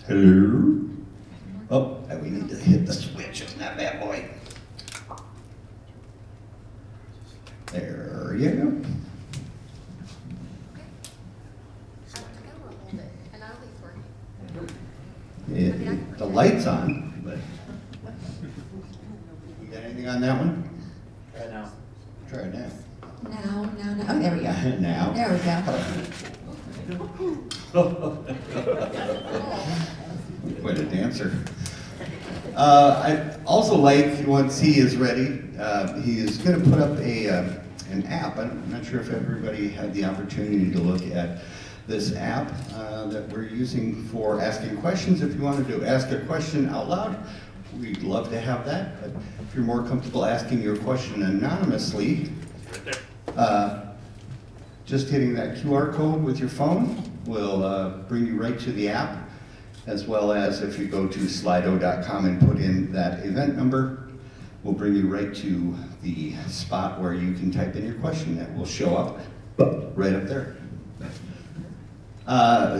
Hello? Oh, we need to hit the switch on that bad boy. There you go. The light's on, but you got anything on that one? Right now. Try it now. Now. Oh, there we go. Now. There we go. Quite a dancer. I'd also like, once he is ready, he is going to put up an app. I'm not sure if everybody had the opportunity to look at this app that we're using for asking questions. If you wanted to ask a question out loud, we'd love to have that. But if you're more comfortable asking your question anonymously, just hitting that QR code with your phone will bring you right to the app, as well as if you go to slido.com and put in that event number, we'll bring you right to the spot where you can type in your question. That will show up right up there.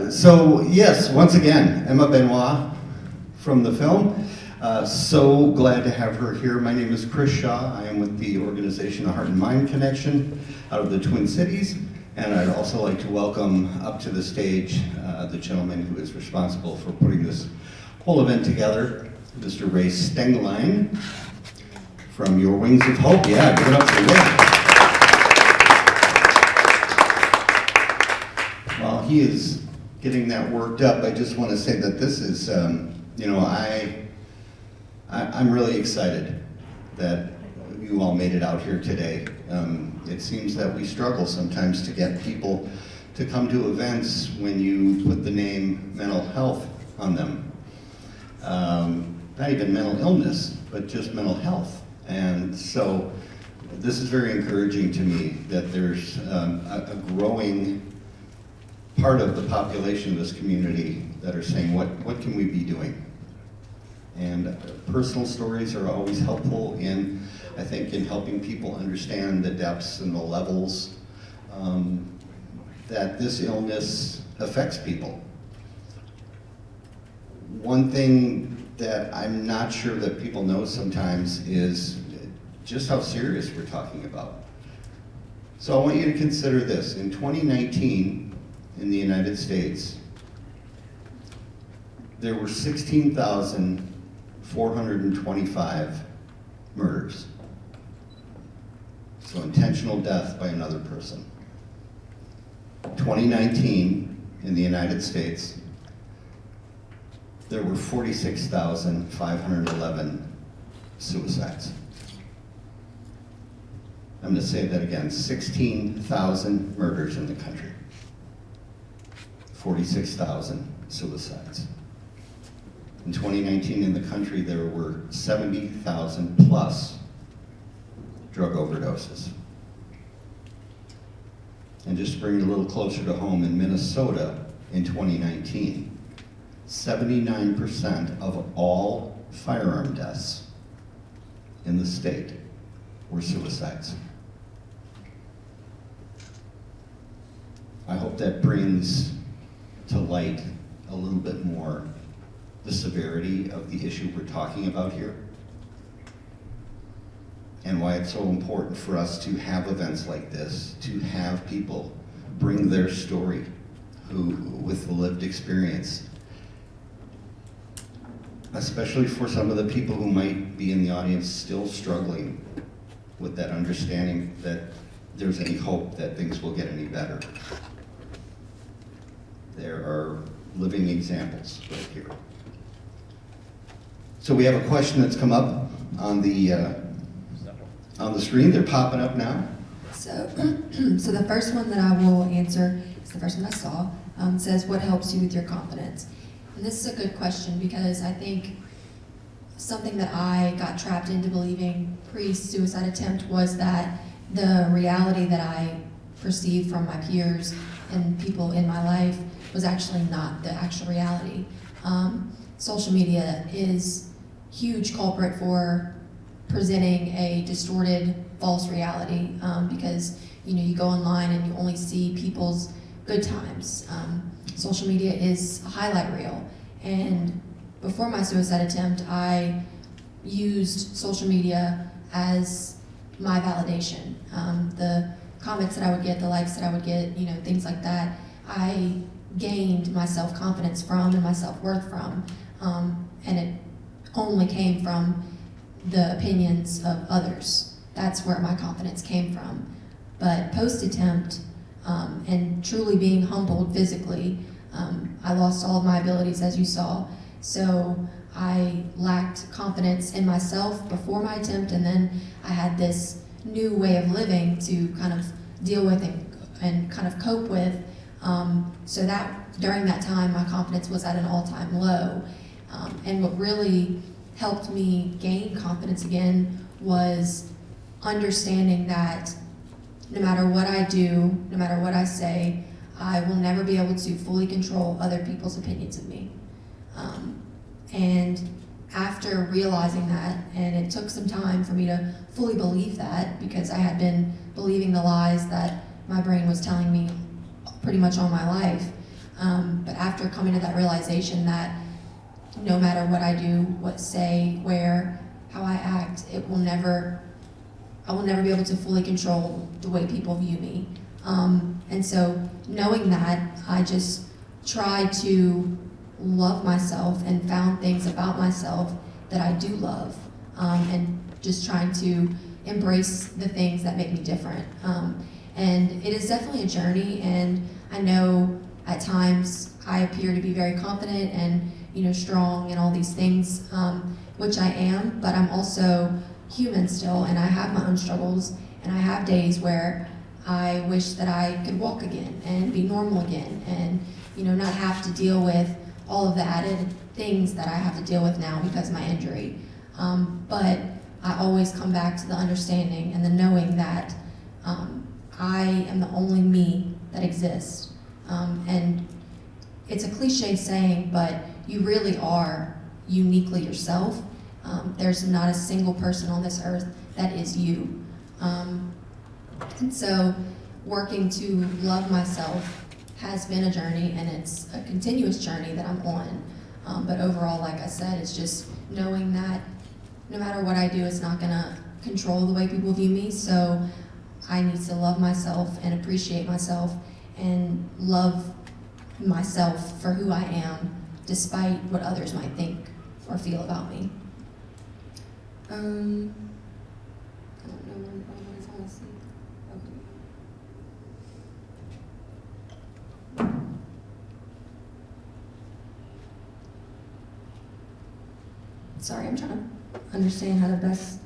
So yes, once again, Emma Benoit from the film. So glad to have her here. My name is Chris Shaw. I am with the organization, the Heart and Mind Connection, out of the Twin Cities. And I'd also like to welcome up to the stage the gentleman who is responsible for putting this whole event together, Mr. Ray Stenglein from Your Wings of Hope. Yeah, give it up for Ray. While he is getting that worked up, I just want to say that this is, I'm really excited that you all made it out here today. It seems that we struggle sometimes to get people to come to events when you put the name mental health on them. Not even mental illness, but just mental health. And so this is very encouraging to me that there's a growing part of the population of this community that are saying, what can we be doing? And personal stories are always helpful in, I think, in helping people understand the depths and the levels that this illness affects people. One thing that I'm not sure that people know sometimes is just how serious we're talking about. So I want you to consider this. In 2019, in the United States, there were 16,425 murders. So intentional death by another person. 2019, in the United States, there were 46,511 suicides. I'm going to say that again, 16,000 murders in the country, 46,000 suicides. In 2019 in the country, there were 70,000 plus drug overdoses. And just to bring it a little closer to home, in Minnesota in 2019, 79% of all firearm deaths in the state were suicides. I hope that brings to light a little bit more the severity of the issue we're talking about here, and why it's so important for us to have events like this, to have people bring their story with the lived experience, especially for some of the people who might be in the audience still struggling with that understanding that there's any hope that things will get any better. There are living examples right here. So we have a question that's come up on the screen. They're popping up now. So the first one that I will answer is the first one I saw. Says, what helps you with your confidence? And this is a good question, because I think something that I got trapped into believing pre-suicide attempt was that the reality that I perceived from my peers and people in my life was actually not the actual reality. Social media is a huge culprit for presenting a distorted, false reality, because you go online and you only see people's good times. Social media is a highlight reel, and before my suicide attempt, I used social media as my validation. The comments that I would get, the likes that I would get, you know, things like that, I gained my self-confidence from and my self-worth from, and it only came from the opinions of others. That's where my confidence came from. But post-attempt, and truly being humbled physically, I lost all of my abilities, as you saw. So I lacked confidence in myself before my attempt, and then I had this new way of living to kind of deal with and kind of cope with. So that during that time, my confidence was at an all-time low. And what really helped me gain confidence again was understanding that no matter what I do, no matter what I say, I will never be able to fully control other people's opinions of me. And after realizing that, and it took some time for me to fully believe that, because I had been believing the lies that my brain was telling me pretty much all my life. But after coming to that realization that no matter what I do, what say, where, how I act, I will never be able to fully control the way people view me. And so knowing that, I just tried to love myself and found things about myself that I do love, and just trying to embrace the things that make me different. And it is definitely a journey, and I know at times I appear to be very confident and, you know, strong and all these things, which I am, but I'm also human still, and I have my own struggles, and I have days where I wish that I could walk again and be normal again, and, you know, not have to deal with all of the added things that I have to deal with now because of my injury. But I always come back to the understanding and the knowing that I am the only me that exists. And it's a cliche saying, but you really are uniquely yourself. There's not a single person on this earth that is you. And so working to love myself has been a journey, and it's a continuous journey that I'm on. But overall, like I said, it's just knowing that no matter what I do, it's not gonna control the way people view me. So I need to love myself and appreciate myself and love myself for who I am, despite what others might think or feel about me. I don't know when I want to see. Okay. Sorry, I'm trying to understand how to best.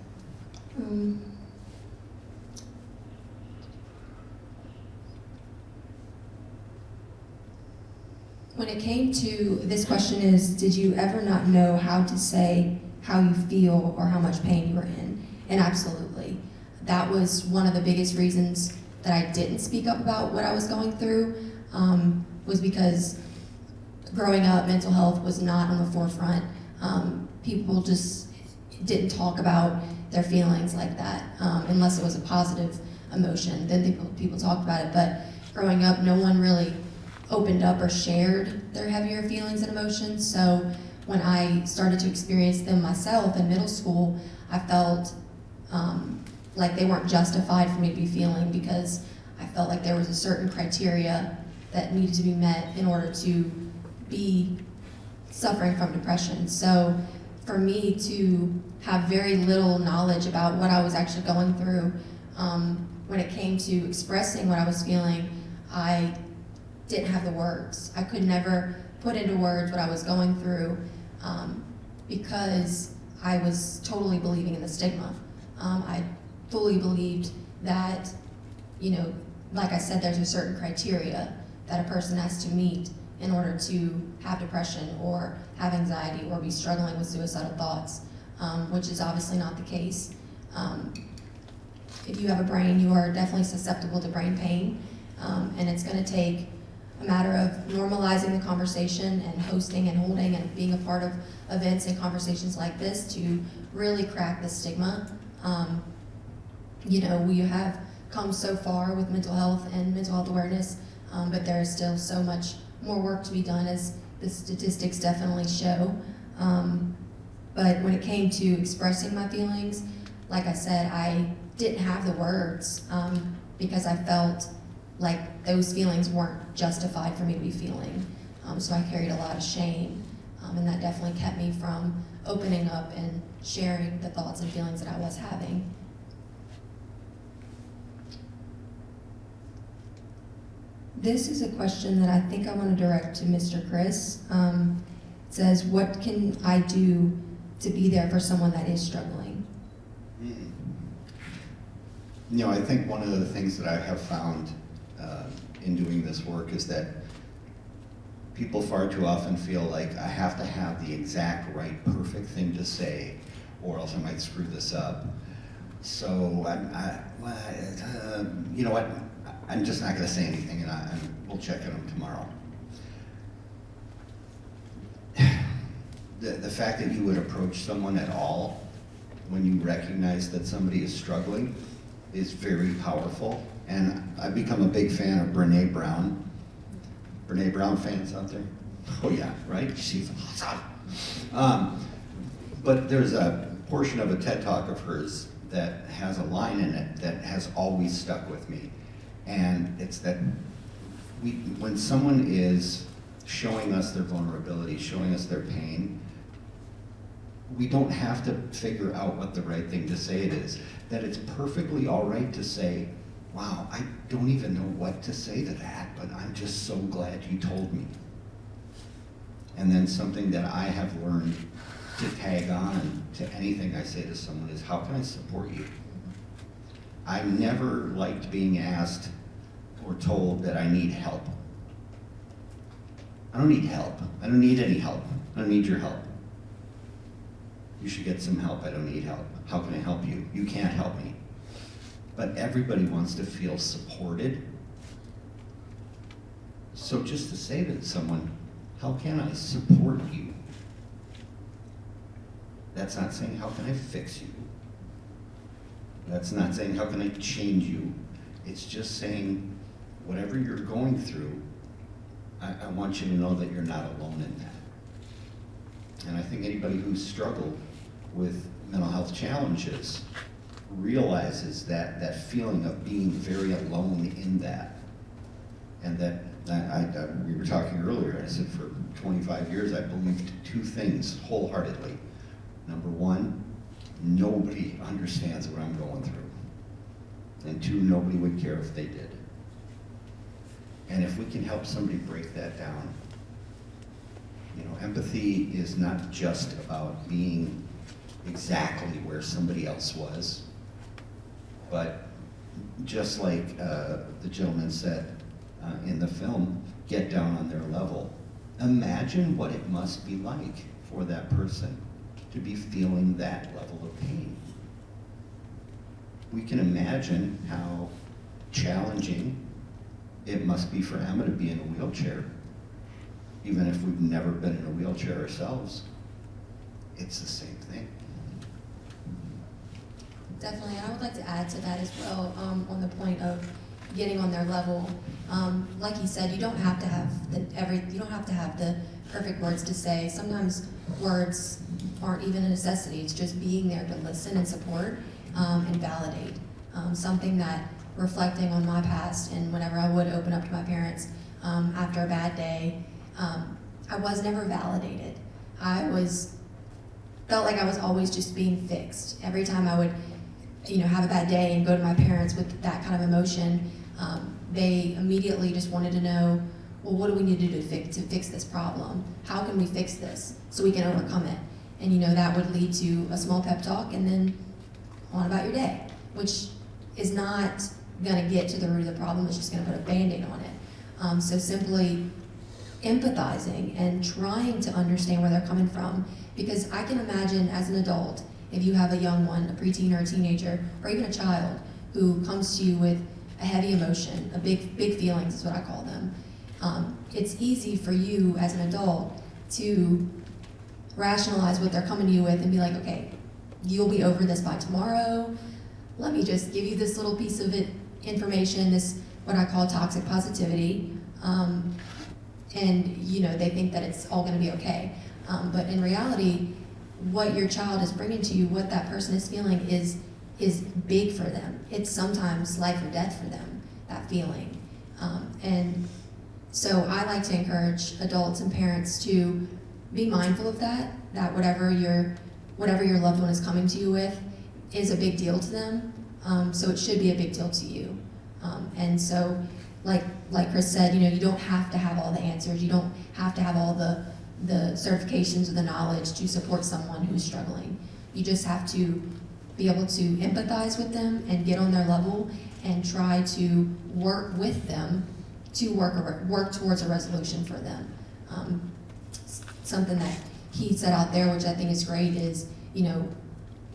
When it came to this question is, did you ever not know how to say how you feel or how much pain you were in? And absolutely. That was one of the biggest reasons that I didn't speak up about what I was going through, was because growing up, mental health was not on the forefront. People just didn't talk about their feelings like that, unless it was a positive emotion. Then people talked about it, but growing up, no one really opened up or shared their heavier feelings and emotions. So when I started to experience them myself in middle school, I felt like they weren't justified for me to be feeling, because I felt like there was a certain criteria that needed to be met in order to be suffering from depression. So for me to have very little knowledge about what I was actually going through, when it came to expressing what I was feeling, I didn't have the words. I could never put into words what I was going through, because I was totally believing in the stigma. I fully believed that, you know, like I said, there's a certain criteria that a person has to meet in order to have depression or have anxiety or be struggling with suicidal thoughts, which is obviously not the case. If you have a brain, you are definitely susceptible to brain pain, and it's going to take a matter of normalizing the conversation and hosting and holding and being a part of events and conversations like this to really crack the stigma. You know, we have come so far with mental health and mental health awareness, but there is still so much more work to be done, as the statistics definitely show. But when it came to expressing my feelings, like I said, I didn't have the words because I felt like those feelings weren't justified for me to be feeling. So I carried a lot of shame, and that definitely kept me from opening up and sharing the thoughts and feelings that I was having. This is a question that I think I want to direct to Mr. Chris. It says, what can I do to be there for someone that is struggling? You know, I think one of the things that I have found in doing this work is that people far too often feel like I have to have the exact right, perfect thing to say, or else I might screw this up. So, you know what? I'm just not going to say anything, and we'll check on them tomorrow. The fact that you would approach someone at all when you recognize that somebody is struggling is very powerful. And I've become a big fan of Brene Brown. Brene Brown fans out there? Oh yeah, right? She's awesome. But there's a portion of a TED Talk of hers that has a line in it that has always stuck with me. And it's that when someone is showing us their vulnerability, showing us their pain, we don't have to figure out what the right thing to say it is. That it's perfectly all right to say, wow, I don't even know what to say to that, but I'm just so glad you told me. And then something that I have learned to tag on to anything I say to someone is, how can I support you? I never liked being asked or told that I need help. I don't need help. I don't need any help. I don't need your help. You should get some help. I don't need help. How can I help you? You can't help me. But everybody wants to feel supported. So just to say to someone, how can I support you? That's not saying, how can I fix you? That's not saying, how can I change you? It's just saying, whatever you're going through, I want you to know that you're not alone in that. And I think anybody who's struggled with mental health challenges realizes that feeling of being very alone in that. And that, we were talking earlier, I said for 25 years I believed two things wholeheartedly. Number one, nobody understands what I'm going through. And two, nobody would care if they did. And if we can help somebody break that down, you know, empathy is not just about being exactly where somebody else was, but just like the gentleman said in the film, get down on their level. Imagine what it must be like for that person to be feeling that level of pain. We can imagine how challenging it must be for Emma to be in a wheelchair, even if we've never been in a wheelchair ourselves. It's the same thing. Definitely, and I would like to add to that as well, on the point of getting on their level. Like you said, you don't have to have the perfect words to say. Sometimes words aren't even a necessity. It's just being there to listen and support and validate. Something that, reflecting on my past, and whenever I would open up to my parents after a bad day, I was never validated. Felt like I was always just being fixed. Every time I would, have a bad day and go to my parents with that kind of emotion, they immediately just wanted to know, well, what do we need to do to fix this problem? How can we fix this so we can overcome it? And that would lead to a small pep talk and then on about your day, which is not gonna get to the root of the problem. It's just gonna put a Band-Aid on it. So simply empathizing and trying to understand where they're coming from, because I can imagine as an adult, if you have a young one, a preteen or a teenager, or even a child who comes to you with a heavy emotion, a big feelings is what I call them. It's easy for you as an adult to rationalize what they're coming to you with and be like, okay, you'll be over this by tomorrow. Let me just give you this little piece of information, this what I call toxic positivity. And they think that it's all going to be okay. But in reality, what your child is bringing to you, what that person is feeling is big for them. It's sometimes life or death for them, that feeling. And so I like to encourage adults and parents to be mindful of that whatever your loved one is coming to you with is a big deal to them. So it should be a big deal to you. And so, like Chris said, you don't have to have all the answers. You don't have to have all the certifications or the knowledge to support someone who's struggling. You just have to be able to empathize with them and get on their level and try to work with them to work towards a resolution for them. Something that he said out there, which I think is great, is,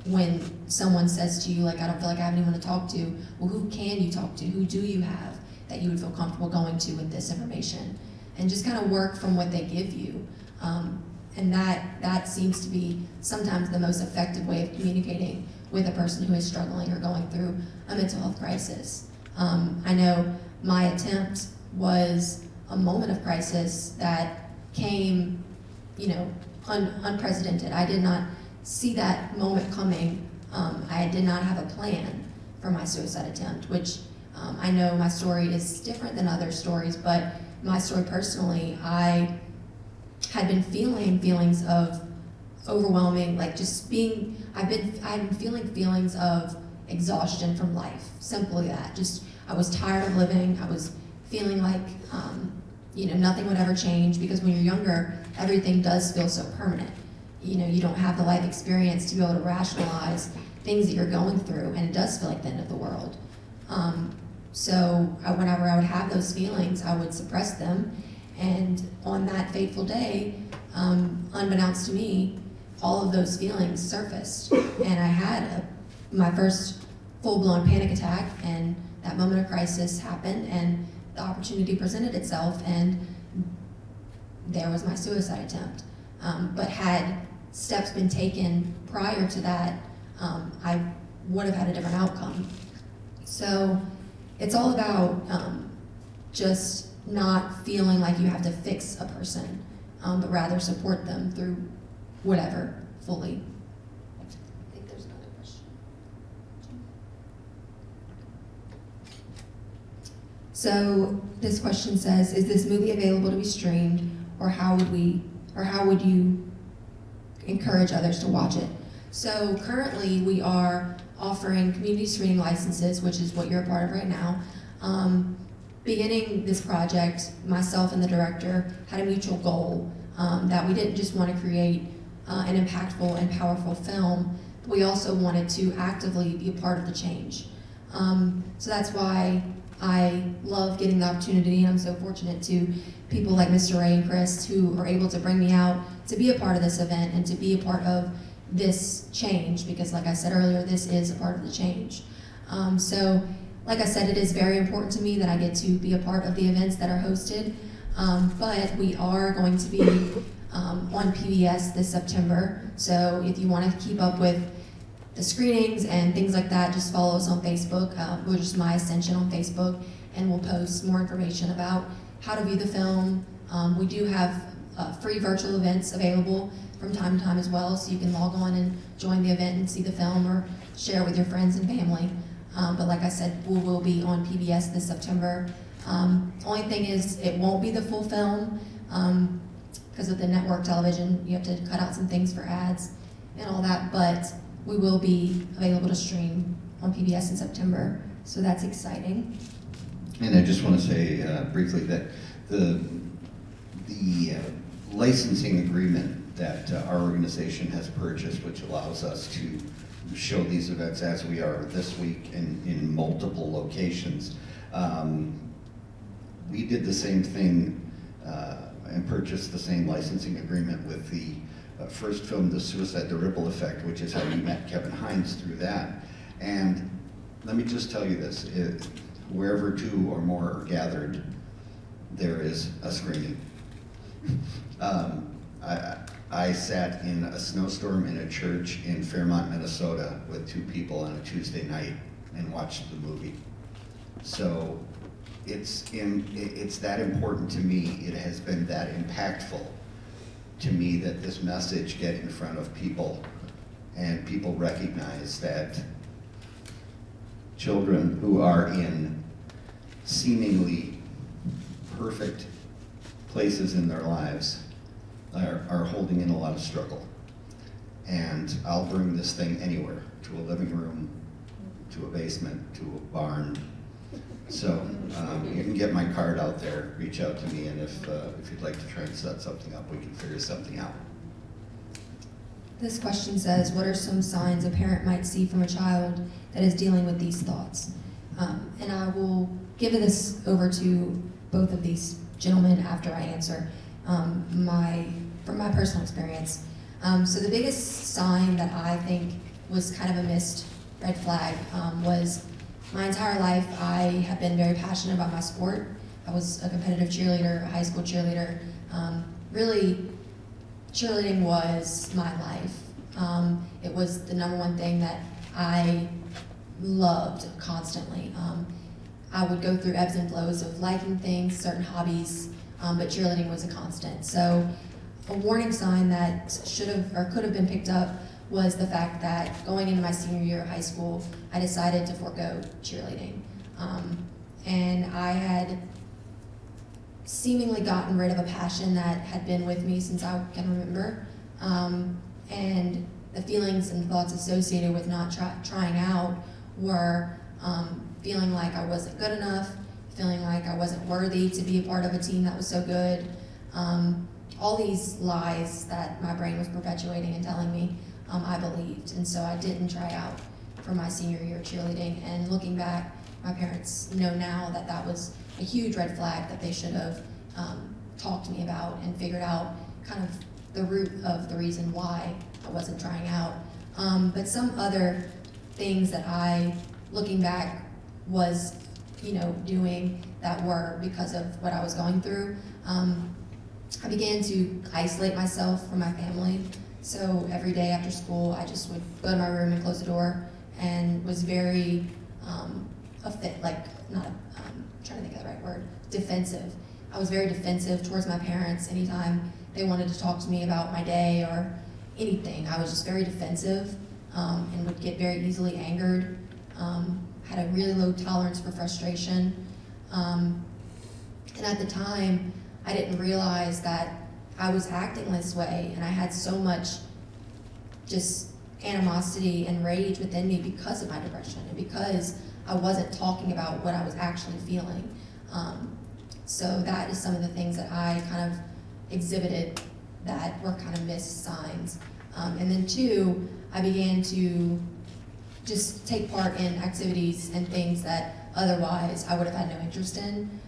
when someone says to you, like, I don't feel like I have anyone to talk to, well, who can you talk to? Who do you have that you would feel comfortable going to with this information? And just kind of work from what they give you. And that seems to be sometimes the most effective way of communicating with a person who is struggling or going through a mental health crisis. I know my attempt was a moment of crisis that came, unprecedented. I did not see that moment coming. I did not have a plan for my suicide attempt, which I know my story is different than other stories, but my story personally, I had been feeling feelings of overwhelming, like just being, I've been feeling feelings of exhaustion from life, simply that. Just, I was tired of living. I was feeling like, nothing would ever change, because when you're younger, everything does feel so permanent. You don't have the life experience to be able to rationalize things that you're going through, and it does feel like the end of the world. Whenever I would have those feelings, I would suppress them, and on that fateful day, unbeknownst to me, all of those feelings surfaced, and I had my first full-blown panic attack, and that moment of crisis happened, and the opportunity presented itself, and there was my suicide attempt. But had steps been taken prior to that, I would have had a different outcome. So it's all about just not feeling like you have to fix a person, but rather support them through whatever fully. I think there's another question. So this question says, is this movie available to be streamed, or how would you encourage others to watch it? So currently we are offering community screening licenses, which is what you're a part of right now. Beginning this project, myself and the director had a mutual goal that we didn't just want to create an impactful and powerful film, but we also wanted to actively be a part of the change. So that's why I love getting the opportunity, and I'm so fortunate to people like Mr. Ray and Chris, who are able to bring me out to be a part of this event and to be a part of this change, because like I said earlier, this is a part of the change. So like I said, it is very important to me that I get to be a part of the events that are hosted, but we are going to be on PBS this September. So if you want to keep up with the screenings and things like that, just follow us on Facebook. We're just My Ascension on Facebook, and we'll post more information about how to view the film. We do have free virtual events available from time to time as well, so you can log on and join the event and see the film or share with your friends and family. But like I said, we will be on PBS this September. Only thing is, it won't be the full film, because of the network television, you have to cut out some things for ads and all that, but we will be available to stream on PBS in September, so that's exciting. And I just want to say briefly that the licensing agreement that our organization has purchased, which allows us to show these events as we are this week in multiple locations, we did the same thing and purchased the same licensing agreement with the first film, The Suicide, The Ripple Effect, which is how we met Kevin Hines through that. And let me just tell you this, wherever two or more are gathered, there is a screening. I sat in a snowstorm in a church in Fairmont, Minnesota with two people on a Tuesday night and watched the movie. So it's that important to me. It has been that impactful to me that this message get in front of people and people recognize that children who are in seemingly perfect places in their lives are holding in a lot of struggle. And I'll bring this thing anywhere, to a living room, to a basement, to a barn. So you can get my card out there, reach out to me, and if you'd like to try and set something up, we can figure something out. This question says, what are some signs a parent might see from a child that is dealing with these thoughts? And I will give this over to both of these gentlemen after I answer from my personal experience. So the biggest sign that I think was kind of a missed red flag was my entire life I have been very passionate about my sport. I was a competitive cheerleader, a high school cheerleader. Really, cheerleading was my life. It was the number one thing that I loved constantly. I would go through ebbs and flows of liking things, certain hobbies, but cheerleading was a constant. So a warning sign that should have or could have been picked up was the fact that going into my senior year of high school, I decided to forego cheerleading. And I had seemingly gotten rid of a passion that had been with me since I can remember. And the feelings and thoughts associated with not trying out were feeling like I wasn't good enough, feeling like I wasn't worthy to be a part of a team that was so good. All these lies that my brain was perpetuating and telling me, I believed. And so I didn't try out for my senior year of cheerleading. And looking back, my parents know now that that was a huge red flag that they should have talked to me about and figured out kind of the root of the reason why I wasn't trying out. But some other things that I, looking back, was doing that were because of what I was going through. I began to isolate myself from my family. So every day after school, I just would go to my room and close the door, and was very trying to think of the right word, defensive. I was very defensive towards my parents. Anytime they wanted to talk to me about my day or anything, I was just very defensive and would get very easily angered. Had a really low tolerance for frustration. And at the time, I didn't realize that I was acting this way, and I had so much just animosity and rage within me because of my depression and because I wasn't talking about what I was actually feeling. So that is some of the things that I kind of exhibited that were kind of missed signs. And then two, I began to just take part in activities and things that otherwise I would have had no interest in.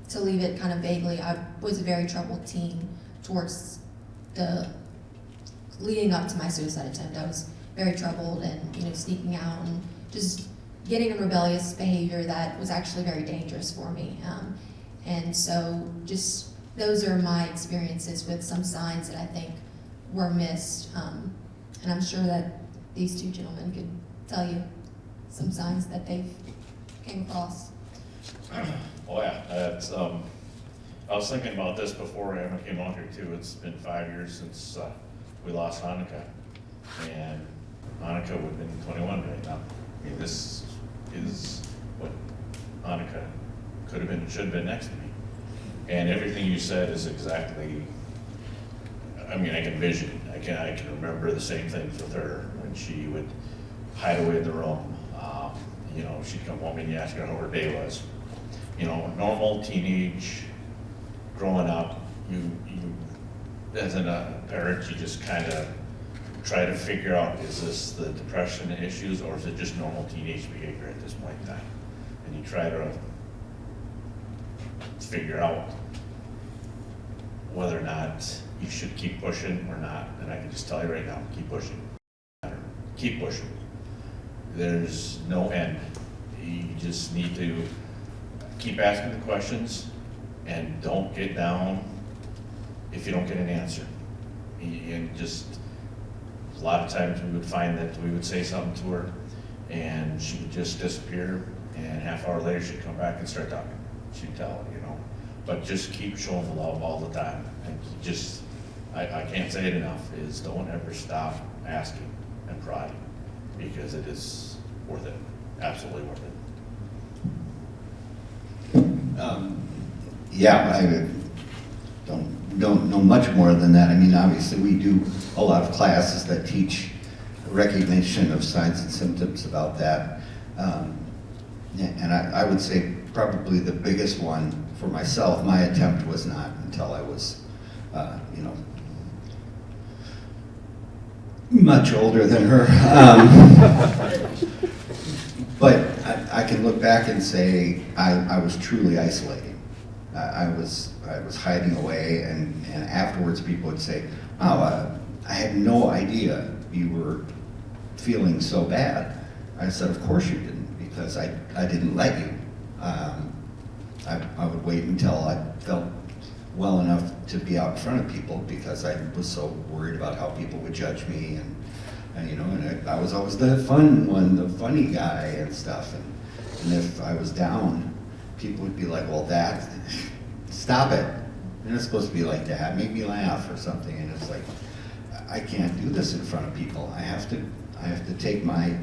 To leave it kind of vaguely, I was a very troubled teen towards leading up to my suicide attempt. I was very troubled and sneaking out and just getting a rebellious behavior that was actually very dangerous for me. And so just those are my experiences with some signs that I think were missed. And I'm sure that these two gentlemen could tell you some signs that they've came across. Oh yeah, that's, I was thinking about this before Emma came out here too. It's been 5 years since we lost Hanukkah, and Hanukkah would have been 21 right now. I mean, this is what Hanukkah could have been, should have been next to me. And everything you said is exactly, I mean, I can vision, I can remember the same things with her when she would hide away in the room. She'd come home and you ask her how her day was. Normal teenage, growing up, you as a parent, you just kind of try to figure out, is this the depression issues or is it just normal teenage behavior at this point in time? And you try to figure out whether or not you should keep pushing or not. And I can just tell you right now, keep pushing. Keep pushing. There's no end. You just need to keep asking the questions and don't get down if you don't get an answer. And just, a lot of times we would find that we would say something to her and she would just disappear, and half hour later she'd come back and start talking. she'd tell, but just keep showing the love all the time. And just, I can't say it enough, is don't ever stop asking and prying, because it is worth it, absolutely worth it. Yeah, I don't know much more than that. I mean, obviously, we do a lot of classes that teach recognition of signs and symptoms about that. And I would say probably the biggest one for myself, my attempt was not until I was, much older than her. But I can look back and say I was truly isolating. I was hiding away, and afterwards people would say, "Wow, I had no idea you were feeling so bad." I said, "Of course you didn't, because I didn't let you. I would wait until I felt well enough to be out in front of people, because I was so worried about how people would judge me, and I was always the fun one, the funny guy and stuff. And if I was down, people would be like, "Well, stop it. You're not supposed to be like that. Make me laugh," or something. And it's like, I can't do this in front of people. I have to take my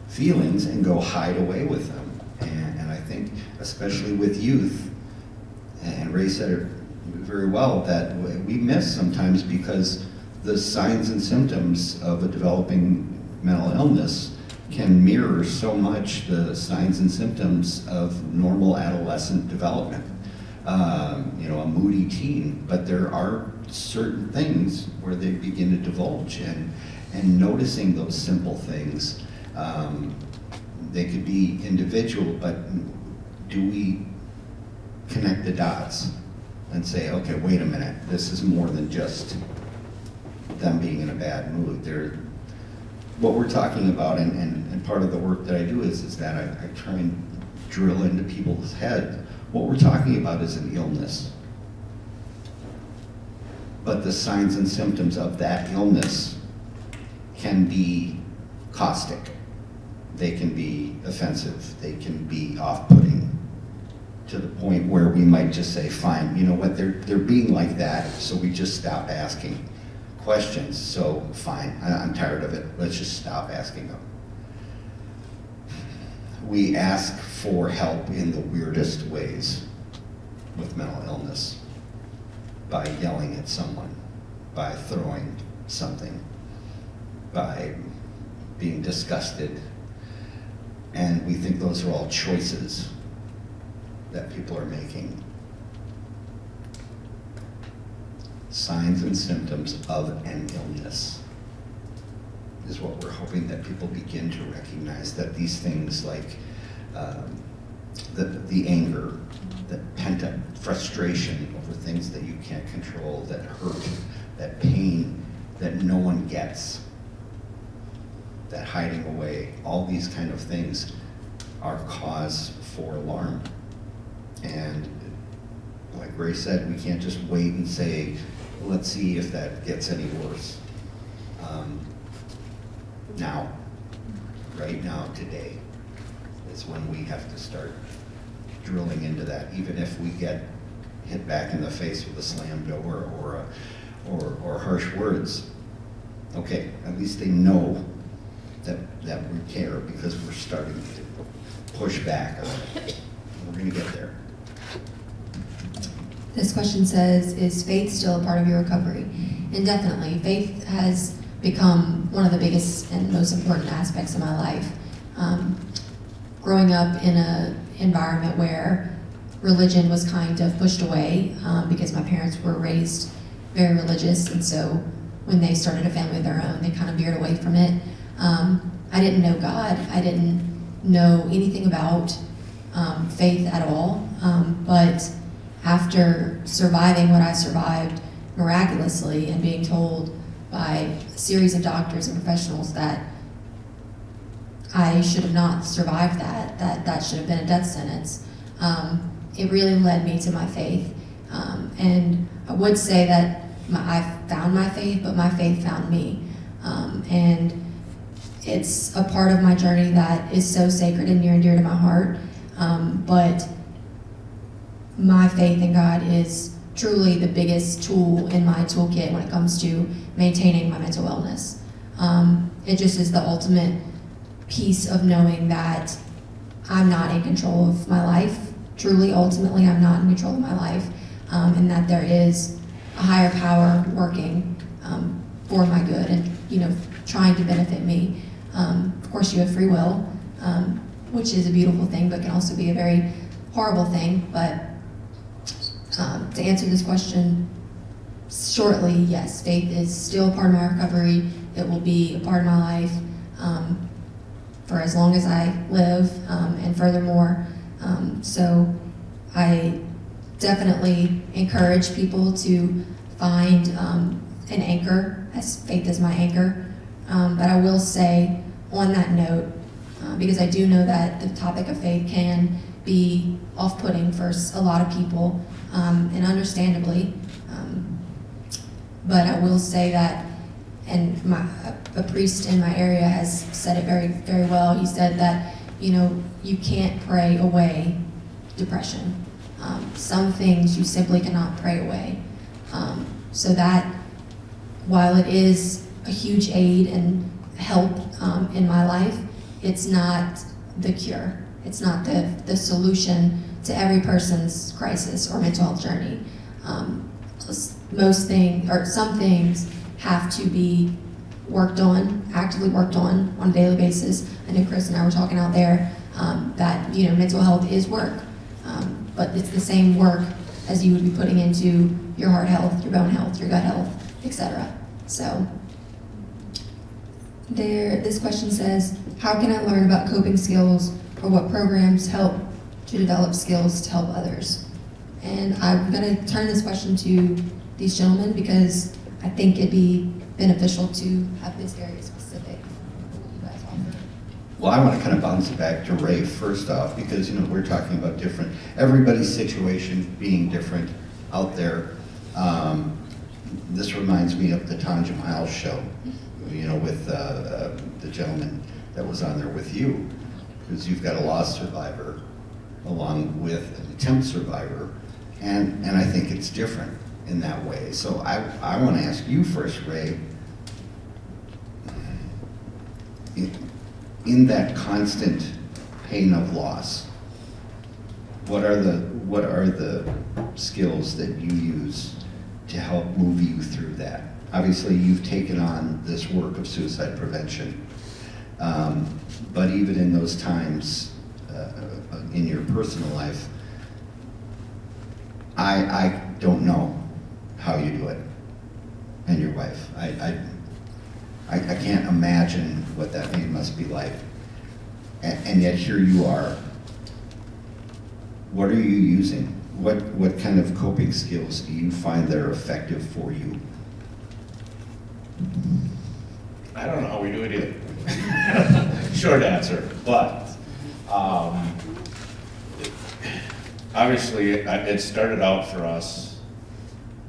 feelings and go hide away with them. And I think, especially with youth, and Ray said it very well, that we miss sometimes, because the signs and symptoms of a developing mental illness can mirror so much the signs and symptoms of normal adolescent development. A moody teen, but there are certain things where they begin to divulge, and noticing those simple things. They could be individual, but do we connect the dots and say, okay, wait a minute, this is more than just them being in a bad mood. What we're talking about, and part of the work that I do is that I try and drill into people's heads. What we're talking about is an illness. But the signs and symptoms of that illness can be caustic. They can be offensive. They can be off-putting, to the point where we might just say, fine, you know what, they're being like that, so we just stop asking questions. So fine, I'm tired of it. Let's just stop asking them. We ask for help in the weirdest ways with mental illness. By yelling at someone, by throwing something, by being disgusted. And we think those are all choices that people are making. Signs and symptoms of an illness is what we're hoping that people begin to recognize, that these things like the anger, the pent-up frustration over things that you can't control, that hurt, that pain that no one gets, that hiding away, all these kind of things are cause for alarm. And like Ray said, we can't just wait and say, let's see if that gets any worse. Now, right now, today, is when we have to start drilling into that, even if we get hit back in the face with a slam door or harsh words. Okay, at least they know that we care, because we're starting to push back on it. We're going to get there. This question says, is faith still a part of your recovery? And definitely, faith has become one of the biggest and most important aspects of my life. Growing up in an environment where religion was kind of pushed away, because my parents were raised very religious, and so when they started a family of their own, they kind of veered away from it. I didn't know God. I didn't know anything about faith at all. But after surviving what I survived miraculously, and being told by a series of doctors and professionals that I should have not survived that should have been a death sentence, it really led me to my faith. And I would say that I found my faith, but my faith found me. And it's a part of my journey that is so sacred and near and dear to my heart. But my faith in God is truly the biggest tool in my toolkit when it comes to maintaining my mental wellness. It just is the ultimate piece of knowing that I'm not in control of my life. Truly, ultimately, I'm not in control of my life, and that there is a higher power working for my good and, trying to benefit me. Of course, you have free will, which is a beautiful thing, but can also be a very horrible thing. But to answer this question shortly, yes, faith is still a part of my recovery. It will be a part of my life for as long as I live, and furthermore. So I definitely encourage people to find an anchor, as faith is my anchor. But I will say on that note, because I do know that the topic of faith can be off-putting for a lot of people, and understandably. But I will say that, and a priest in my area has said it very, very well. He said that, you can't pray away depression. Some things you simply cannot pray away. So that, while it is a huge aid and help in my life, it's not the cure. It's not the solution to every person's crisis or mental health journey. Some things have to be worked on, actively worked on a daily basis. I know Chris and I were talking out there that mental health is work, but it's the same work as you would be putting into your heart health, your bone health, your gut health, etc. So this question says, how can I learn about coping skills, or what programs help to develop skills to help others? And I'm going to turn this question to these gentlemen because I think it'd be beneficial to have this very specific what you guys offer. Well, I want to kind of bounce it back to Ray first off, because we're talking about everybody's situation being different out there. This reminds me of the Tanja Miles show, with the gentleman that was on there with you, because you've got a lost survivor along with an attempt survivor, and I think it's different in that way. So I want to ask you first, Ray, in that constant pain of loss, what are the skills that you use to help move you through that? Obviously, you've taken on this work of suicide prevention, but even in those times in your personal life, I don't know how you do it, and your wife. I can't imagine what that must be like, and yet here you are. What are you using? What kind of coping skills do you find that are effective for you? I don't know how we do it either. Short answer, but obviously it started out for us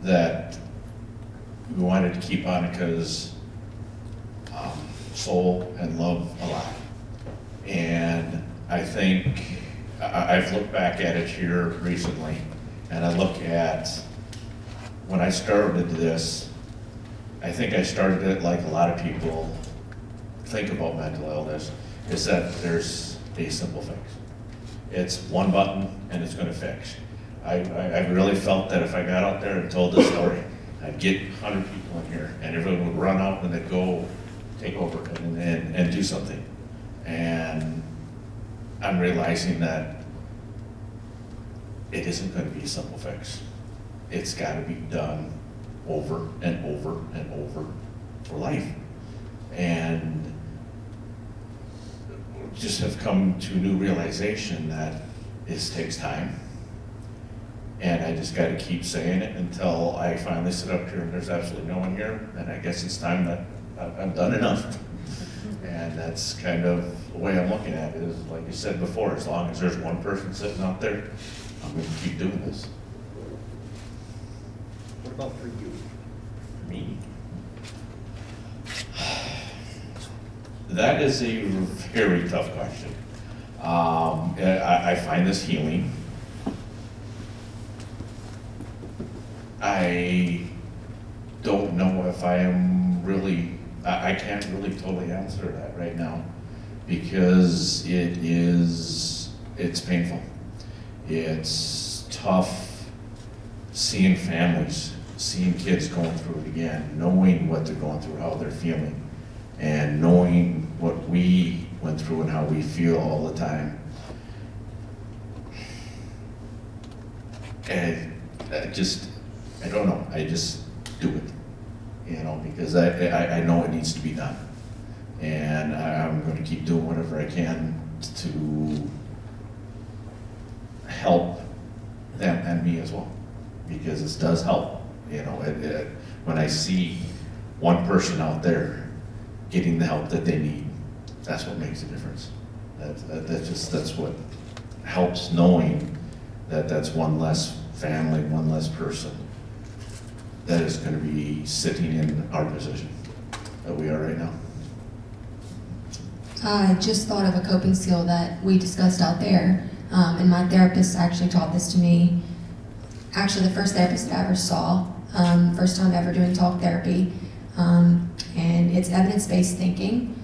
that we wanted to keep Annika's soul and love alive. And I think I've looked back at it here recently, and I look at when I started this, I think I started it like a lot of people think about mental illness, is that there's a simple fix. It's one button and it's gonna fix. I really felt that if I got out there and told this story, I'd get 100 people in here and everyone would run out and they'd go take over and do something. And I'm realizing that it isn't gonna be a simple fix. It's gotta be done over and over and over for life. And just have come to a new realization that this takes time. And I just gotta keep saying it until I finally sit up here and there's absolutely no one here, and I guess it's time that I've done enough. And that's kind of the way I'm looking at it, is like you said before, as long as there's one person sitting out there, I'm gonna keep doing this. What about for you? For me? That is a very tough question. I find this healing. I don't know if I am really, I can't really totally answer that right now, because it's painful. It's tough seeing families, seeing kids going through it again, knowing what they're going through, how they're feeling, and knowing what we went through and how we feel all the time. And I don't know, I just do it, you know, because I know it needs to be done. And I'm gonna keep doing whatever I can to help them and me as well, because this does help, you know, when I see one person out there getting the help that they need, that's what makes a difference. That's what helps, knowing that that's one less family, one less person that is going to be sitting in our position that we are right now. I just thought of a coping skill that we discussed out there, and my therapist actually taught this to me. Actually, the first therapist that I ever saw, first time ever doing talk therapy, and it's evidence-based thinking.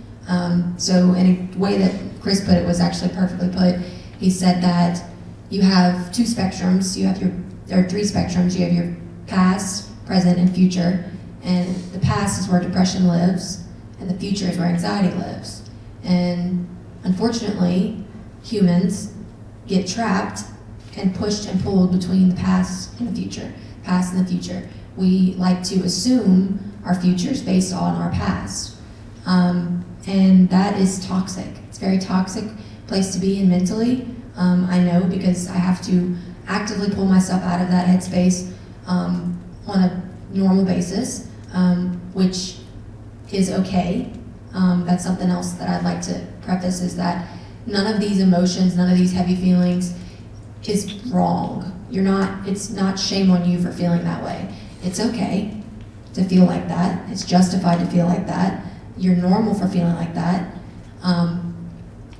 So in a way that Chris put it was actually perfectly put. He said that you have two spectrums. There are three spectrums. You have your past, present, and future. And the past is where depression lives, and the future is where anxiety lives. And unfortunately, humans get trapped and pushed and pulled between the past and the future. Past and the future. We like to assume our future is based on our past. And that is toxic. It's a very toxic place to be in mentally. I know, because I have to actively pull myself out of that headspace on a normal basis, which is okay. That's something else that I'd like to preface, is that none of these emotions, none of these heavy feelings is wrong. It's not shame on you for feeling that way. It's okay to feel like that. It's justified to feel like that. You're normal for feeling like that.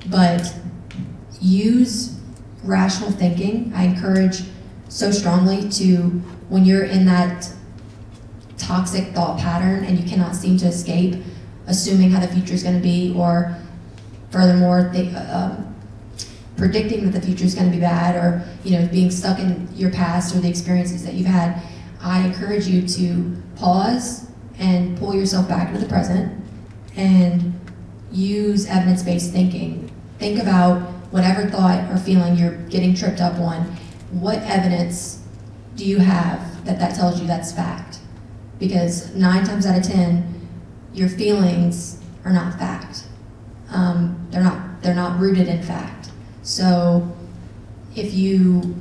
But use rational thinking. I encourage so strongly to, when you're in that toxic thought pattern and you cannot seem to escape assuming how the future is going to be, or furthermore, predicting that the future is going to be bad, or being stuck in your past or the experiences that you've had, I encourage you to pause and pull yourself back into the present and use evidence-based thinking. Think about whatever thought or feeling you're getting tripped up on. What evidence do you have that tells you that's fact? Because 9 times out of 10, your feelings are not fact. They're not rooted in fact. So if you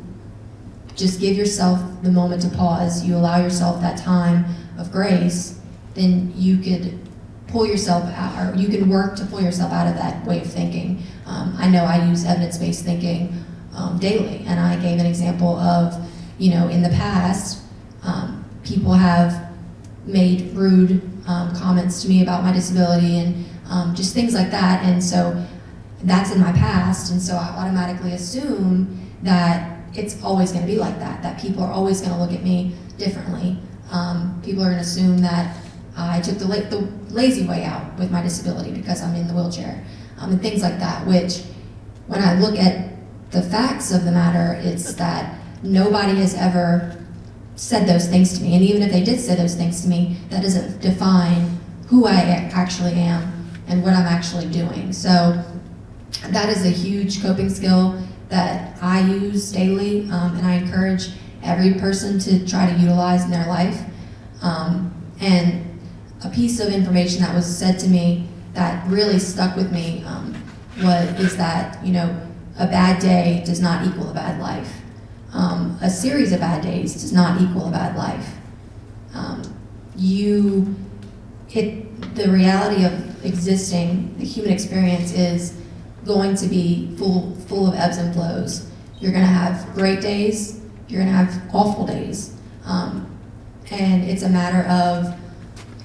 just give yourself the moment to pause, you allow yourself that time of grace, then you could pull yourself out, or you can work to pull yourself out of that way of thinking. I know I use evidence-based thinking daily, and I gave an example of, in the past, people have made rude comments to me about my disability and just things like that, and so that's in my past, and so I automatically assume that it's always going to be like that people are always going to look at me differently. People are going to assume that I took the lazy way out with my disability because I'm in the wheelchair, and things like that, which when I look at the facts of the matter, it's that nobody has ever said those things to me, and even if they did say those things to me, that doesn't define who I actually am and what I'm actually doing. So that is a huge coping skill that I use daily, and I encourage every person to try to utilize in their life. And a piece of information that was said to me that really stuck with me is that a bad day does not equal a bad life. A series of bad days does not equal a bad life. The reality of existing, the human experience is going to be full of ebbs and flows. You're going to have great days, you're going to have awful days. And it's a matter of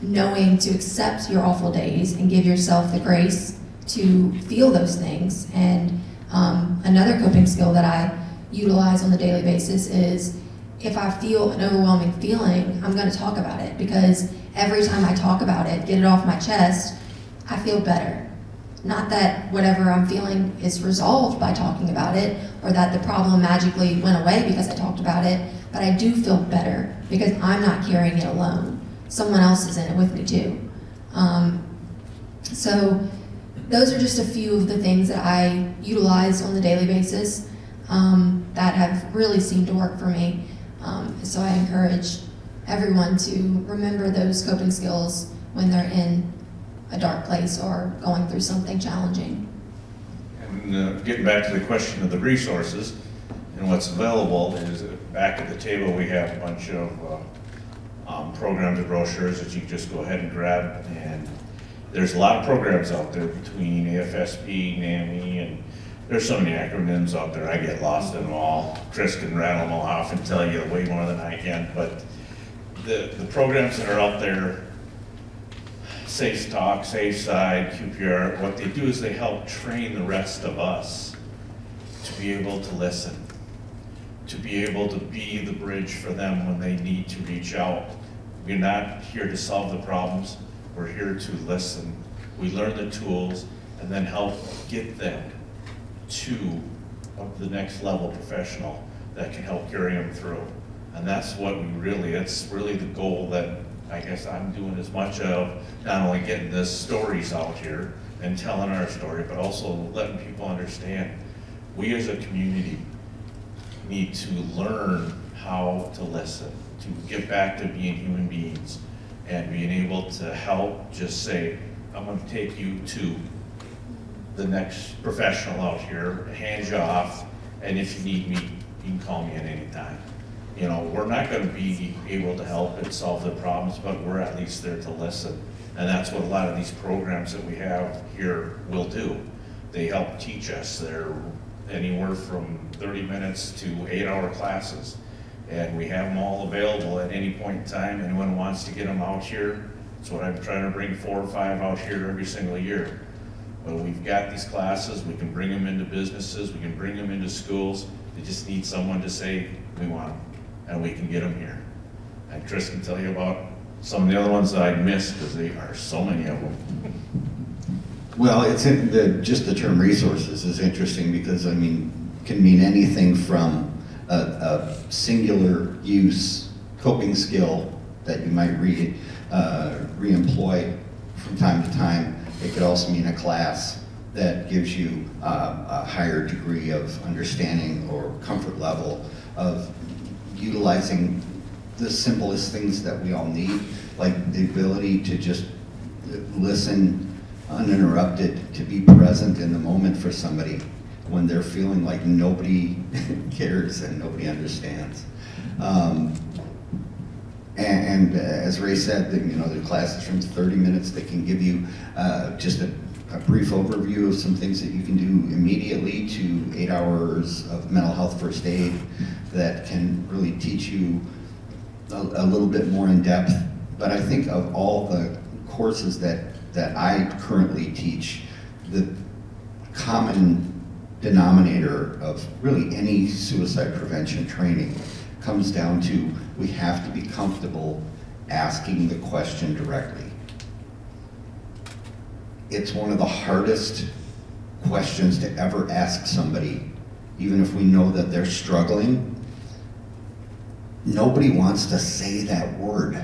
knowing to accept your awful days and give yourself the grace to feel those things. And another coping skill that I utilize on a daily basis is if I feel an overwhelming feeling, I'm going to talk about it, because every time I talk about it, get it off my chest, I feel better. Not that whatever I'm feeling is resolved by talking about it, or that the problem magically went away because I talked about it, but I do feel better because I'm not carrying it alone. Someone else is in it with me too. So those are just a few of the things that I utilize on the daily basis that have really seemed to work for me. So I encourage everyone to remember those coping skills when they're in a dark place or going through something challenging. And getting back to the question of the resources and what's available is back at the table we have a bunch of programs and brochures that you can just go ahead and grab. And there's a lot of programs out there between AFSP, NAMI, and there's so many acronyms out there. I get lost in them all. Chris can rattle them all off and tell you way more than I can. But the programs that are out there, Safe Talk, Safe Side, QPR, what they do is they help train the rest of us to be able to listen, to be able to be the bridge for them when they need to reach out. We're not here to solve the problems, we're here to listen. We learn the tools and then help get them to the next level professional that can help carry them through. And that's what it's really the goal that I guess I'm doing as much of, not only getting the stories out here and telling our story, but also letting people understand we as a community need to learn how to listen, to get back to being human beings and being able to help just say, I'm going to take you to the next professional out here, hand you off, and if you need me, you can call me at any time. You know, we're not going to be able to help and solve the problems, but we're at least there to listen. And that's what a lot of these programs that we have here will do. They help teach us. They're anywhere from 30 minutes to 8-hour classes. And we have them all available at any point in time. Anyone wants to get them out here, that's what I'm trying to bring 4 or 5 out here every single year. But we've got these classes, we can bring them into businesses, we can bring them into schools. They just need someone to say, we want them. And we can get them here. And Chris can tell you about some of the other ones that I missed, because there are so many of them. Well, it's just the term resources is interesting because, I mean, can mean anything from a singular use coping skill that you might re-employ from time to time. It could also mean a class that gives you a higher degree of understanding or comfort level of utilizing the simplest things that we all need, like the ability to just listen uninterrupted, to be present in the moment for somebody when they're feeling like nobody cares and nobody understands. And as Ray said, the classes from 30 minutes that can give you just a brief overview of some things that you can do immediately to 8 hours of mental health first aid that can really teach you a little bit more in depth. But I think of all the courses that I currently teach, the common denominator of really any suicide prevention training comes down to we have to be comfortable asking the question directly. It's one of the hardest questions to ever ask somebody, even if we know that they're struggling. Nobody wants to say that word.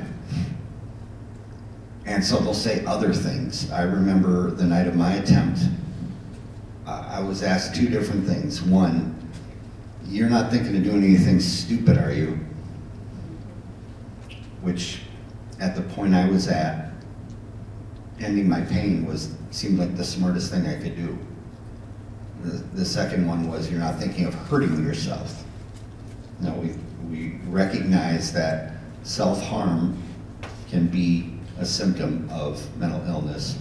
And so they'll say other things. I remember the night of my attempt, I was asked 2 different things. One, you're not thinking of doing anything stupid, are you? Which, at the point I was at, ending my pain seemed like the smartest thing I could do. The second one was, you're not thinking of hurting yourself. No, we recognize that self-harm can be a symptom of mental illness,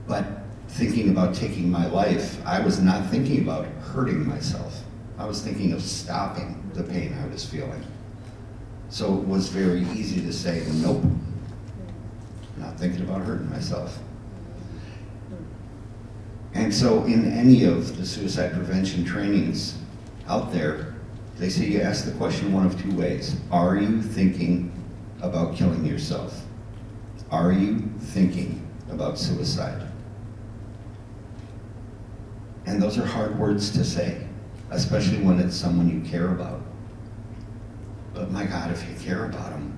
but thinking about taking my life, I was not thinking about hurting myself. I was thinking of stopping the pain I was feeling. So it was very easy to say, nope, not thinking about hurting myself. And so in any of the suicide prevention trainings out there, They say you ask the question one of two ways. Are you thinking about killing yourself? Are you thinking about suicide? And those are hard words to say, especially when it's someone you care about. But my God, if you care about them,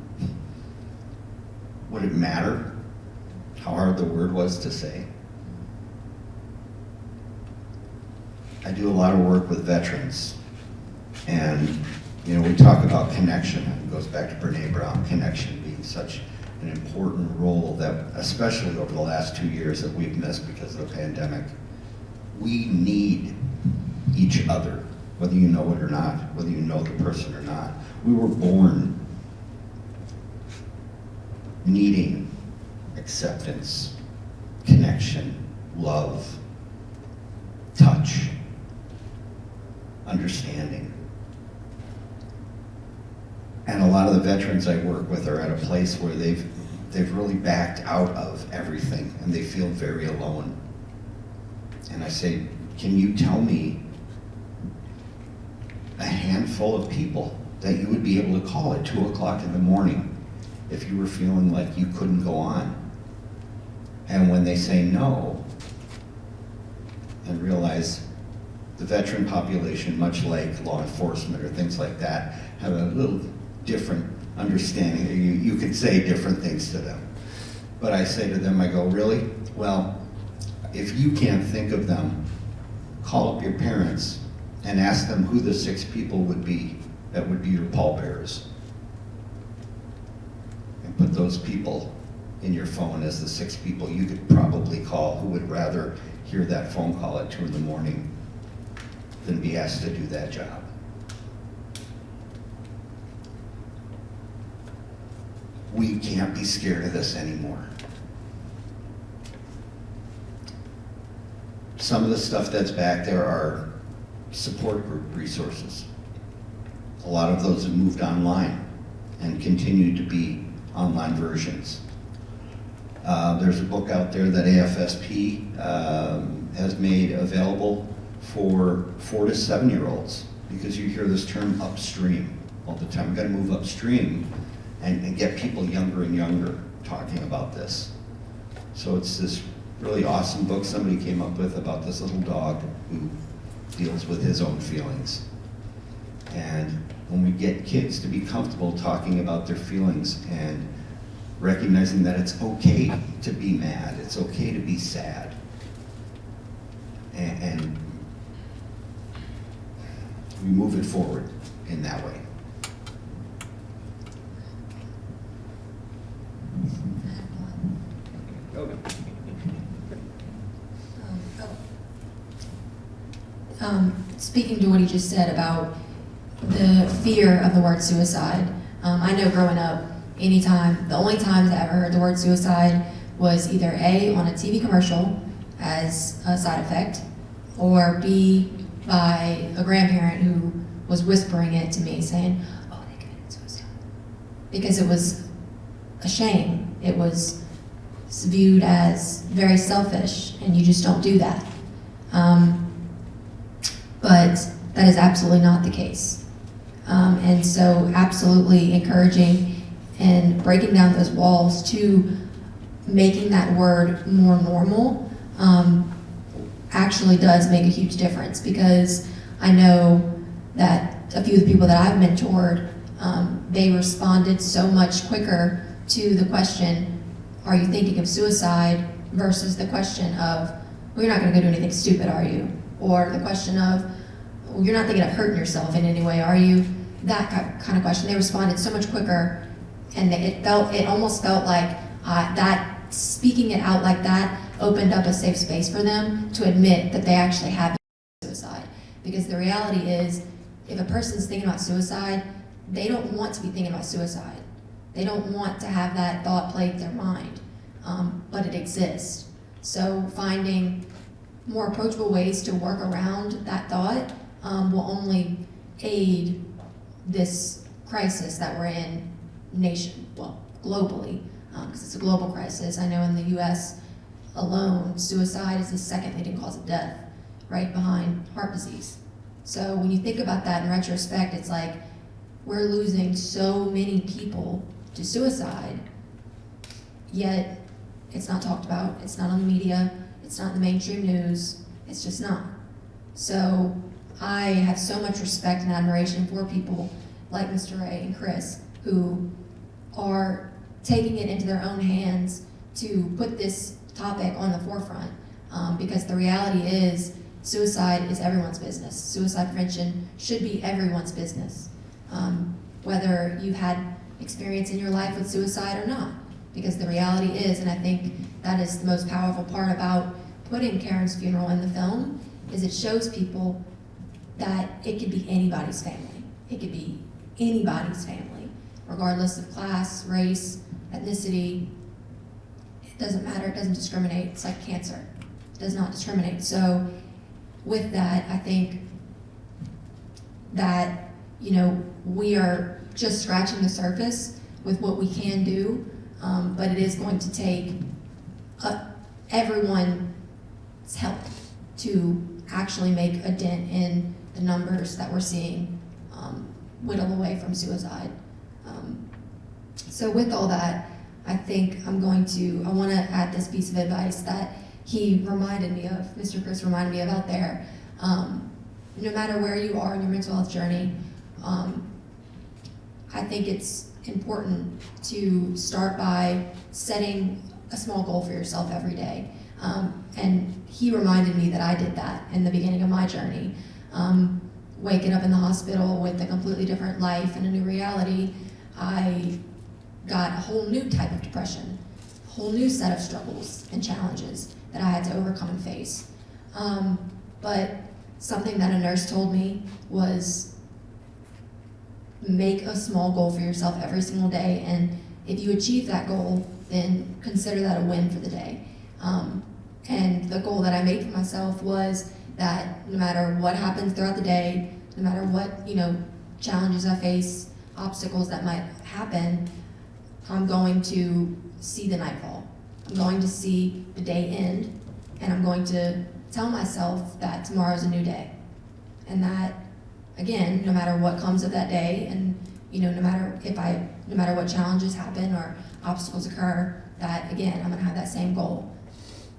would it matter how hard the word was to say? I do a lot of work with veterans, and we talk about connection. It goes back to Brene Brown, connection being such an important role that, especially over the last 2 years, that we've missed because of the pandemic. We need each other, whether you know it or not, whether you know the person or not. We were born needing acceptance, connection, love, touch, understanding. And a lot of the veterans I work with are at a place where they've really backed out of everything and they feel very alone. And I say, can you tell me a handful of people that you would be able to call at 2 o'clock in the morning if you were feeling like you couldn't go on? And when they say no, and realize the veteran population, much like law enforcement or things like that, have a little different understanding. You could say different things to them. But I say to them, I go, really? Well, if you can't think of them, call up your parents and ask them who the 6 people would be that would be your pallbearers. And put those people in your phone as the 6 people you could probably call who would rather hear that phone call at 2 in the morning than be asked to do that job. We can't be scared of this anymore. Some of the stuff that's back there are support group resources. A lot of those have moved online and continue to be online versions. There's a book out there that AFSP has made available for 4 to 7-year-olds, because you hear this term upstream all the time. We've got to move upstream and get people younger and younger talking about this. So it's this really awesome book somebody came up with about this little dog who deals with his own feelings. And when we get kids to be comfortable talking about their feelings and recognizing that it's okay to be mad, it's okay to be sad, and we move it forward in that way. Speaking to what he just said about the fear of the word suicide, I know growing up, the only times I ever heard the word suicide was either A, on a TV commercial as a side effect, or B, by a grandparent who was whispering it to me saying, oh, they committed suicide. Because it was a shame. It was viewed as very selfish, and you just don't do that. But that is absolutely not the case. And so absolutely encouraging and breaking down those walls to making that word more normal actually does make a huge difference, because I know that a few of the people that I've mentored, they responded so much quicker to the question, are you thinking of suicide, versus the question of, well, you're not going to go do anything stupid, are you? Or the question of, well, you're not thinking of hurting yourself in any way, are you? That kind of question. They responded so much quicker, and it almost felt like that speaking it out like that opened up a safe space for them to admit that they actually have suicide. Because the reality is, if a person's thinking about suicide, they don't want to be thinking about suicide. They don't want to have that thought plague their mind, but it exists. So finding more approachable ways to work around that thought will only aid this crisis that we're in globally, because it's a global crisis. I know in the US alone, suicide is the second leading cause of death, right behind heart disease. So when you think about that in retrospect, it's like we're losing so many people to suicide, yet it's not talked about, it's not on the media, it's not in the mainstream news, it's just not. So I have so much respect and admiration for people like Mr. Ray and Chris who are taking it into their own hands to put this topic on the forefront, because the reality is suicide is everyone's business. Suicide prevention should be everyone's business, whether you've had experience in your life with suicide or not, because the reality is, and I think that is the most powerful part about putting Karen's funeral in the film, is it shows people that it could be anybody's family. It could be anybody's family, regardless of class, race, ethnicity. It doesn't matter, it doesn't discriminate. It's like cancer, it does not discriminate. So with that, I think that, you know, we are just scratching the surface with what we can do, but it is going to take everyone's help to actually make a dent in the numbers that we're seeing whittle away from suicide. So with all that, I think I want to add this piece of advice that he reminded me of, Mr. Chris reminded me of out there. No matter where you are in your mental health journey, I think it's important to start by setting a small goal for yourself every day. And he reminded me that I did that in the beginning of my journey. Waking up in the hospital with a completely different life and a new reality, I got a whole new type of depression, a whole new set of struggles and challenges that I had to overcome and face. But something that a nurse told me was make a small goal for yourself every single day, and if you achieve that goal, then consider that a win for the day. And the goal that I made for myself was that no matter what happens throughout the day, no matter what, you know, challenges I face, obstacles that might happen, I'm going to see the nightfall. I'm going to see the day end, and I'm going to tell myself that tomorrow's a new day. And that, again, no matter what comes of that day, and you know, no matter what challenges happen or obstacles occur, that again, I'm gonna have that same goal,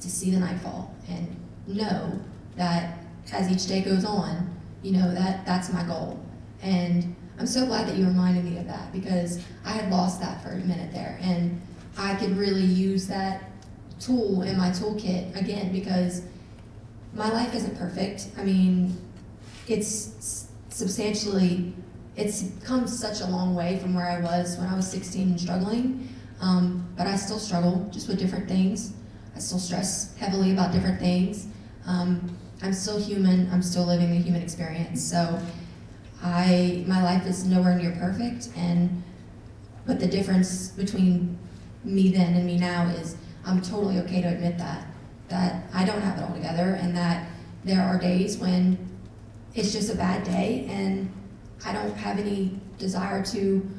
to see the nightfall and know that as each day goes on, you know, that's my goal. And I'm so glad that you reminded me of that, because I had lost that for a minute there, and I could really use that tool in my toolkit again, because my life isn't perfect. I mean, it's come such a long way from where I was when I was 16 and struggling, but I still struggle just with different things. I still stress heavily about different things. I'm still human, I'm still living the human experience. So my life is nowhere near perfect, but the difference between me then and me now is I'm totally okay to admit that I don't have it all together, and that there are days when it's just a bad day and I don't have any desire to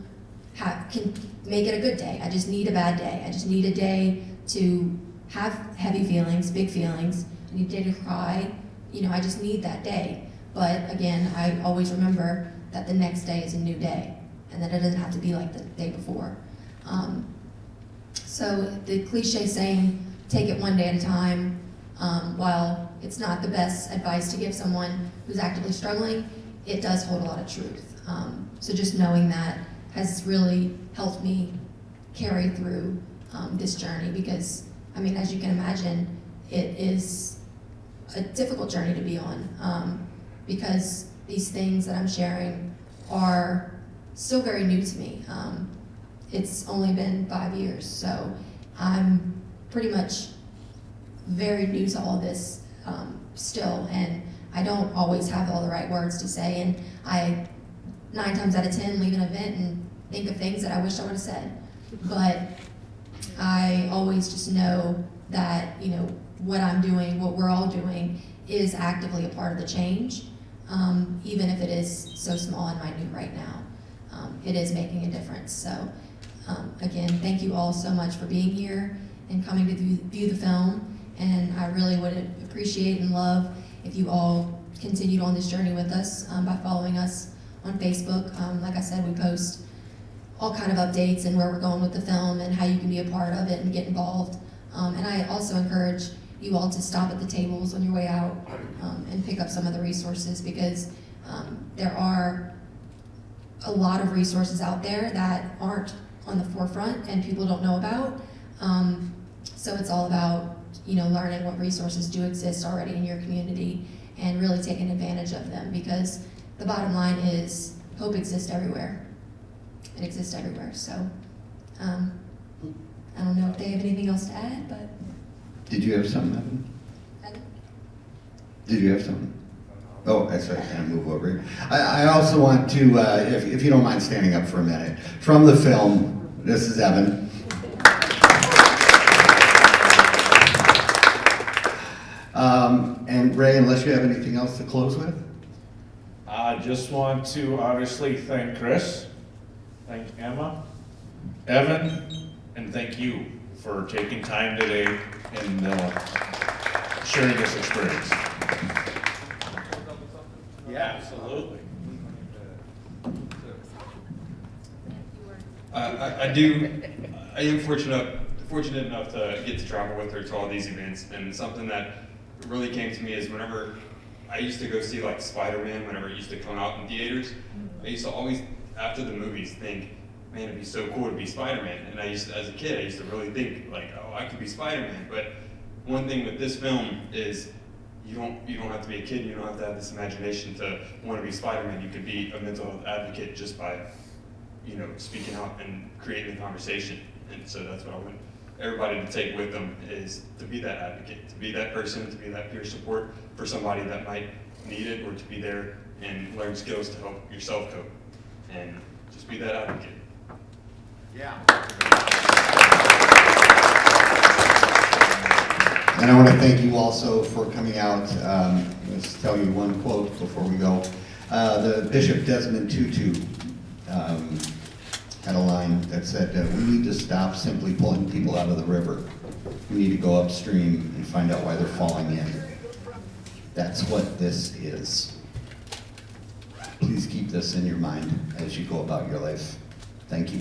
make it a good day. I just need a bad day. I just need a day to have heavy feelings, big feelings. I need a day to cry. You know, I just need that day. But again, I always remember that the next day is a new day, and that it doesn't have to be like the day before. So the cliche saying, take it one day at a time, while it's not the best advice to give someone who's actively struggling, it does hold a lot of truth. So just knowing that has really helped me carry through this journey, because, I mean, as you can imagine, it is a difficult journey to be on, because these things that I'm sharing are still very new to me. It's only been 5 years, so I'm pretty much very new to all this still, and I don't always have all the right words to say, and I 9 times out of 10 leave an event and think of things that I wish I would have said. But I always just know that, you know, what I'm doing, what we're all doing, is actively a part of the change, even if it is so small and minute right now. It is making a difference. So again, thank you all so much for being here and coming to view the film, and I really would appreciate and love if you all continued on this journey with us by following us on Facebook. Like I said, we post all kind of updates and where we're going with the film and how you can be a part of it and get involved. And I also encourage you all to stop at the tables on your way out and pick up some of the resources, because there are a lot of resources out there that aren't on the forefront and people don't know about. So it's all about, you know, learning what resources do exist already in your community and really taking advantage of them, because the bottom line is hope exists everywhere. It exists everywhere. So I don't know if they have anything else to add, but. Did you have something, Evan? Evan? Did you have something? Oh, that's right, kind of move over here. I also want to, if you don't mind standing up for a minute, from the film, this is Evan. And Ray, unless you have anything else to close with? I just want to obviously thank Chris, thank Emma, Evan, and thank you for taking time today and sharing this experience. Yeah, absolutely. I am fortunate enough to get to travel with her to all these events, and something that really came to me is whenever I used to go see like Spider-Man, whenever it used to come out in theaters, I used to always, after the movies, think, man, it'd be so cool to be Spider-Man. And as a kid, I used to really think like, oh, I could be Spider-Man. But one thing with this film is you don't have to be a kid, you don't have to have this imagination to want to be Spider-Man. You could be a mental health advocate just by, you know, speaking out and creating a conversation. And so that's what I want everybody to take with them, is to be that advocate, to be that person, to be that peer support for somebody that might need it, or to be there and learn skills to help yourself cope. And just be that advocate. Yeah. And I want to thank you also for coming out. Let's tell you one quote before we go. The Bishop Desmond Tutu had a line that said, we need to stop simply pulling people out of the river. We need to go upstream and find out why they're falling in. That's what this is. Please keep this in your mind as you go about your life. Thank you.